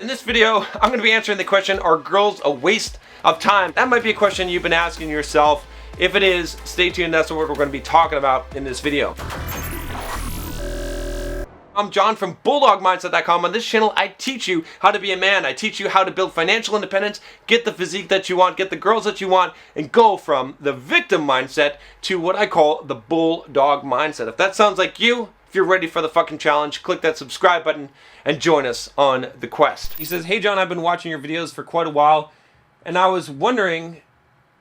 In this video, I'm going to be answering the question, are girls a waste of time? That might be a question you've been asking yourself. If it is, stay tuned. That's what we're going to be talking about in this video. I'm John from BulldogMindset.com. On this channel, I teach you how to be a man. I teach you how to build financial independence, get the physique that you want, get the girls that you want, and go from the victim mindset to what I call the Bulldog Mindset. If that sounds like you, if you're ready for the fucking challenge, click that subscribe button and join us on the quest. He says, hey John, I've been watching your videos for quite a while, and I was wondering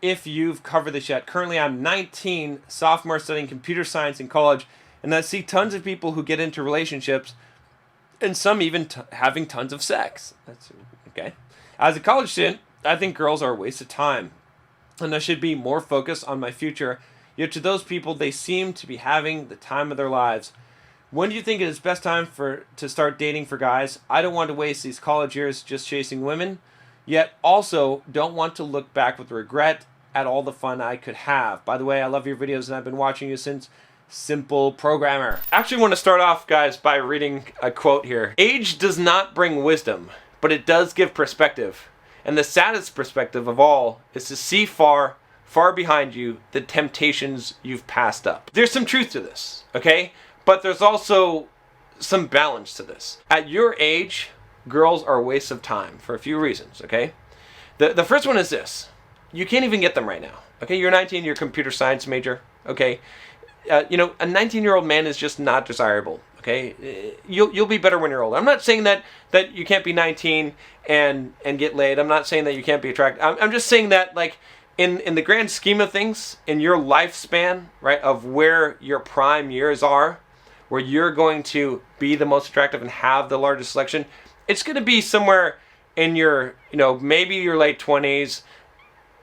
if you've covered this yet. Currently, I'm 19, sophomore studying computer science in college, and I see tons of people who get into relationships, and some even having tons of sex. That's okay. As a college student, I think girls are a waste of time, and I should be more focused on my future. Yet to those people, they seem to be having the time of their lives. When do you think it is best time to start dating for guys? I don't want to waste these college years just chasing women, yet also don't want to look back with regret at all the fun I could have. By the way, I love your videos and I've been watching you since Simple Programmer. I actually want to start off, guys, by reading a quote here. Age does not bring wisdom, but it does give perspective. And the saddest perspective of all is to see far, far behind you the temptations you've passed up. There's some truth to this, okay? But there's also some balance to this. At your age, girls are a waste of time for a few reasons, okay? The first one is this. You can't even get them right now, okay? You're 19, you're a computer science major, okay? A 19-year-old man is just not desirable, okay? You'll be better when you're older. I'm not saying that you can't be 19 and get laid. I'm not saying that you can't be attracted. I'm just saying that, like, in the grand scheme of things, in your lifespan, right, of where your prime years are, where you're going to be the most attractive and have the largest selection, it's going to be somewhere in your, maybe your late 20s,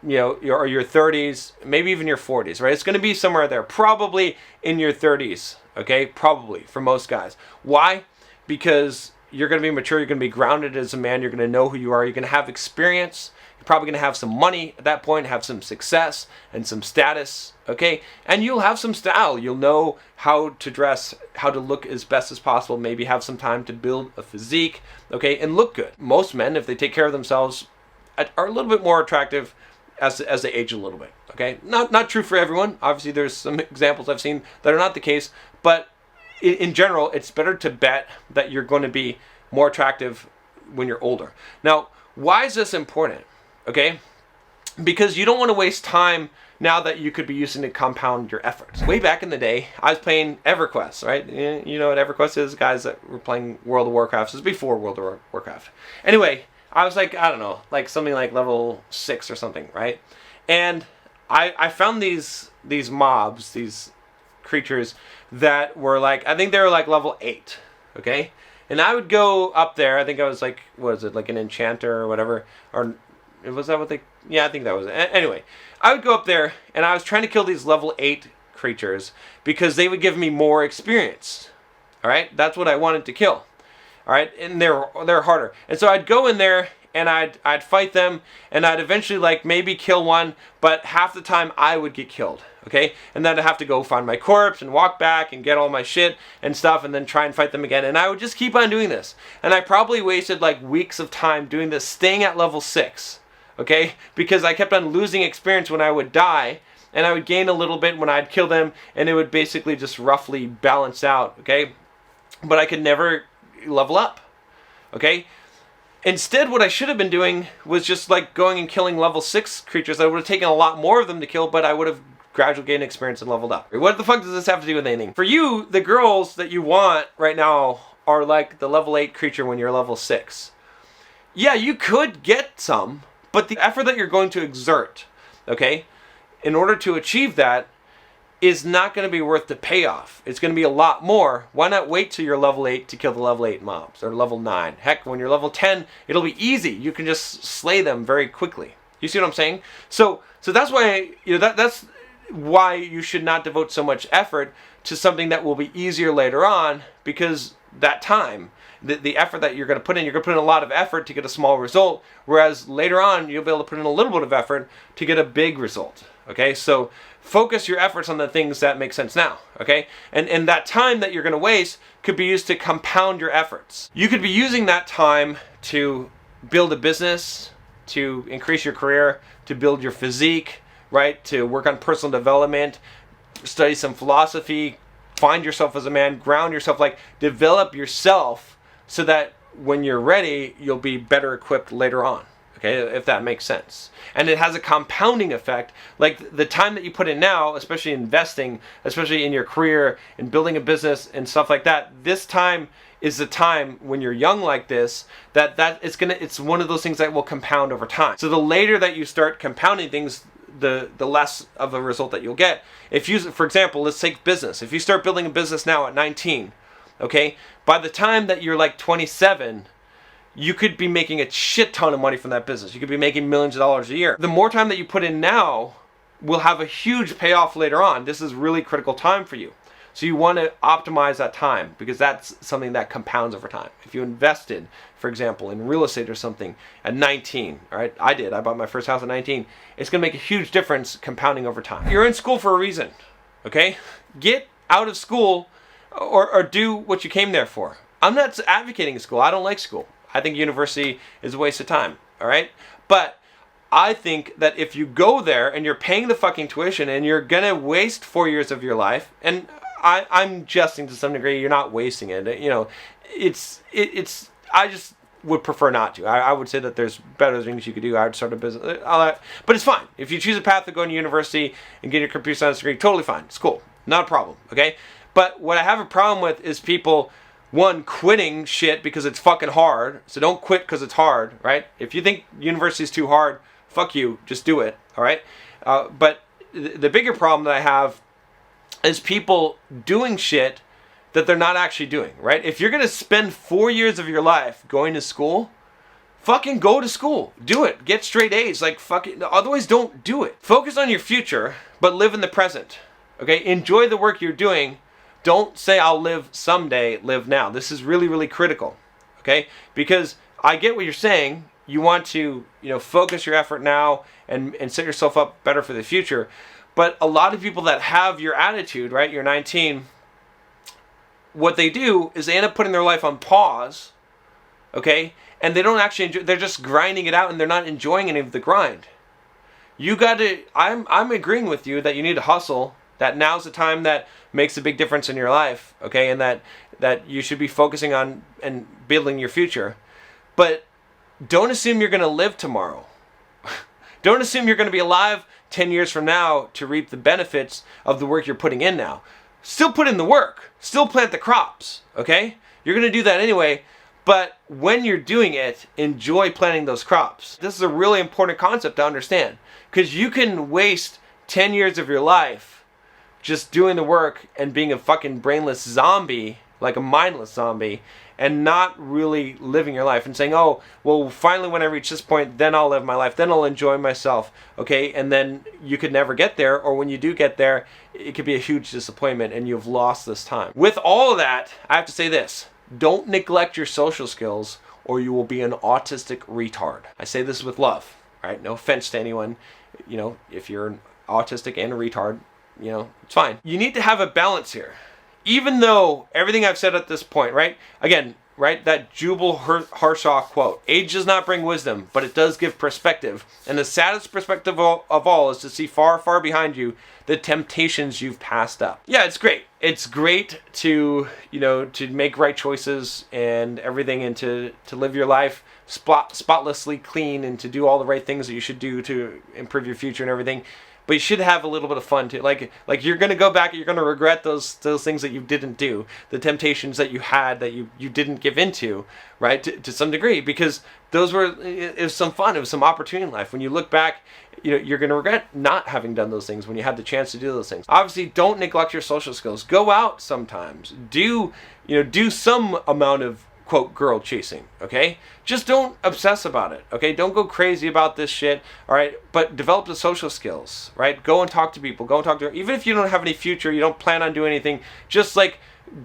or your 30s, maybe even your 40s, right? It's going to be somewhere there, probably in your 30s, okay? Probably, for most guys. Why? Because you're going to be mature, you're going to be grounded as a man, you're going to know who you are, you're going to have experience, you're probably going to have some money at that point, have some success and some status, okay? And you'll have some style. You'll know how to dress, how to look as best as possible, maybe have some time to build a physique, okay, and look good. Most men, if they take care of themselves, are a little bit more attractive as they age a little bit, okay? Not true for everyone. Obviously, there's some examples I've seen that are not the case, but in general, it's better to bet that you're going to be more attractive when you're older. Now, why is this important? Okay, because you don't want to waste time now that you could be using to compound your efforts. Way back in the day, I was playing EverQuest, right? You know what EverQuest is? Guys that were playing World of Warcraft. This was before World of Warcraft. Anyway, I was like, I don't know, like something like level 6 or something, right? And I found these mobs, these creatures that were like, I think they were like level 8, okay? And I would go up there, I think I was like, what is it, like an enchanter or whatever, or was that what they... Yeah, I think that was it. Anyway, I would go up there, and I was trying to kill these level 8 creatures because they would give me more experience. All right? That's what I wanted to kill. All right? And they're harder. And so I'd go in there, and I'd fight them, and I'd eventually, like, maybe kill one, but half the time I would get killed. Okay? And then I'd have to go find my corpse and walk back and get all my shit and stuff and then try and fight them again. And I would just keep on doing this. And I probably wasted, like, weeks of time doing this, staying at level 6. Okay, because I kept on losing experience when I would die, and I would gain a little bit when I'd kill them, and it would basically just roughly balance out, okay? But I could never level up, okay? Instead, what I should have been doing was just like going and killing level 6 creatures. I would have taken a lot more of them to kill, but I would have gradually gained experience and leveled up. What the fuck does this have to do with anything? For you, the girls that you want right now are like the level 8 creature when you're level 6. Yeah, you could get some, but the effort that you're going to exert, okay, in order to achieve that is not going to be worth the payoff. It's going to be a lot more. Why not wait till you're level 8 to kill the level 8 mobs, or level 9? Heck, when you're level 10, it'll be easy. You can just slay them very quickly. You see what I'm saying? So that's why, that's why you should not devote so much effort to something that will be easier later on, because that time, the effort that you're going to put in a lot of effort to get a small result, whereas later on you'll be able to put in a little bit of effort to get a big result. Okay, so focus your efforts on the things that make sense now. Okay, and that time that you're going to waste could be used to compound your efforts. You could be using that time to build a business, to increase your career, to build your physique, right? To work on personal development, study some philosophy, find yourself as a man, ground yourself, like develop yourself so that when you're ready, you'll be better equipped later on. Okay, if that makes sense. And it has a compounding effect. Like the time that you put in now, especially investing, especially in your career and building a business and stuff like that, this time is the time when you're young like this, that it's one of those things that will compound over time. So the later that you start compounding things, the less of a result that you'll get. If you, for example, let's take business. If you start building a business now at 19, okay, by the time that you're like 27, you could be making a shit ton of money from that business. You could be making millions of dollars a year. The more time that you put in now will have a huge payoff later on. This is really critical time for you. So you want to optimize that time because that's something that compounds over time. If you invested, for example, in real estate or something at 19, all right, I did. I bought my first house at 19. It's going to make a huge difference compounding over time. You're in school for a reason, okay? Get out of school or do what you came there for. I'm not advocating school. I don't like school. I think university is a waste of time, all right? But I think that if you go there and you're paying the fucking tuition and you're going to waste 4 years of your life, and I'm jesting to some degree, you're not wasting it. You know, I just would prefer not to. I would say that there's better things you could do. I would start a business, all that. But it's fine. If you choose a path to go to university and get your computer science degree, totally fine. It's cool. Not a problem, okay? But what I have a problem with is people, one, quitting shit because it's fucking hard. So don't quit because it's hard, right? If you think university is too hard, fuck you. Just do it, all right? But the bigger problem that I have is people doing shit that they're not actually doing, right? If you're going to spend 4 years of your life going to school, fucking go to school. Do it. Get straight A's. Like, fucking, otherwise don't do it. Focus on your future, but live in the present, okay? Enjoy the work you're doing. Don't say I'll live someday, live now. This is really, really critical, okay? Because I get what you're saying. You want to, focus your effort now and set yourself up better for the future. But a lot of people that have your attitude, right? You're 19. What they do is they end up putting their life on pause, okay? And they don't actually enjoy, they're just grinding it out and they're not enjoying any of the grind. You got to, I'm agreeing with you that you need to hustle, that now's the time that makes a big difference in your life, okay? And that you should be focusing on and building your future. But don't assume you're going to live tomorrow. Don't assume you're going to be alive 10 years from now to reap the benefits of the work you're putting in now. Still put in the work. Still plant the crops, okay? You're going to do that anyway, but when you're doing it, enjoy planting those crops. This is a really important concept to understand because you can waste 10 years of your life just doing the work and being a fucking brainless zombie, like a mindless zombie, and not really living your life and saying, oh, well, finally when I reach this point, then I'll live my life, then I'll enjoy myself, okay? And then you could never get there, or when you do get there, it could be a huge disappointment and you've lost this time. With all of that, I have to say this, don't neglect your social skills or you will be an autistic retard. I say this with love, right? No offense to anyone, if you're an autistic and a retard, it's fine. You need to have a balance here. Even though everything I've said at this point, right? Again, right? That Jubal Harshaw quote, age does not bring wisdom, but it does give perspective. And the saddest perspective of all is to see far, far behind you the temptations you've passed up. Yeah, it's great. It's great to, to make right choices and everything and to live your life spotlessly clean and to do all the right things that you should do to improve your future and everything. But you should have a little bit of fun too. Like you're gonna go back and you're gonna regret those things that you didn't do, the temptations that you had that you didn't give into, right? To some degree, because it was some fun, it was some opportunity in life. When you look back, you're gonna regret not having done those things when you had the chance to do those things. Obviously, don't neglect your social skills. Go out sometimes. Do some amount of quote girl chasing, okay? Just don't obsess about it, okay? Don't go crazy about this shit, all right? But develop the social skills, right? Go and talk to people. Go and talk to, even if you don't have any future, you don't plan on doing anything, just like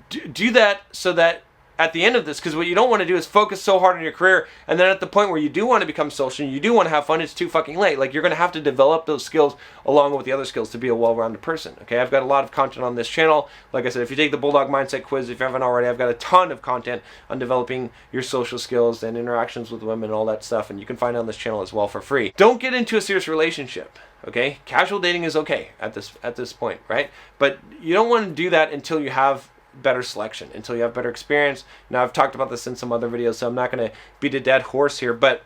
do that so that at the end of this, because what you don't want to do is focus so hard on your career, and then at the point where you do want to become social and you do want to have fun, it's too fucking late. Like, you're going to have to develop those skills along with the other skills to be a well-rounded person. Okay, I've got a lot of content on this channel. Like I said, if you take the Bulldog Mindset quiz, if you haven't already, I've got a ton of content on developing your social skills and interactions with women and all that stuff, and you can find it on this channel as well for free. Don't get into a serious relationship. Okay, casual dating is okay at this point, right? But you don't want to do that until you have better selection, until you have better experience. Now, I've talked about this in some other videos, so I'm not going to beat a dead horse here, but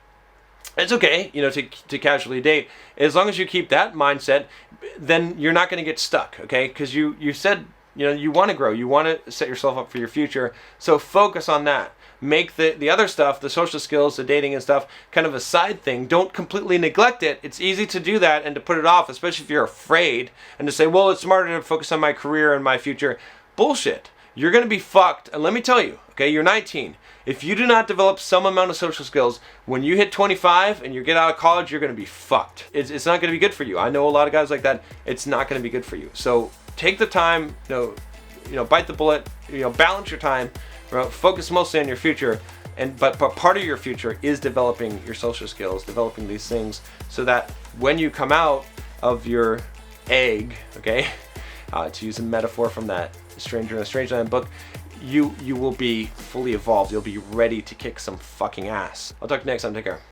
it's okay, you know, to casually date. As long as you keep that mindset, then you're not going to get stuck, okay? Because you said, you know, you want to grow, you want to set yourself up for your future, so focus on that. Make the other stuff, the social skills, the dating and stuff, kind of a side thing. Don't completely neglect it. It's easy to do that and to put it off, especially if you're afraid, and to say, well, it's smarter to focus on my career and my future. Bullshit. You're going to be fucked. And let me tell you, okay, you're 19. If you do not develop some amount of social skills, when you hit 25 and you get out of college, you're going to be fucked. It's not going to be good for you. I know a lot of guys like that. It's not going to be good for you. So take the time, you know, bite the bullet, you know, balance your time, focus mostly on your future. But part of your future is developing your social skills, developing these things, so that when you come out of your egg, okay, to use a metaphor from that Stranger in a Strange Land book, you will be fully evolved. You'll be ready to kick some fucking ass. I'll talk to you next time. Take care.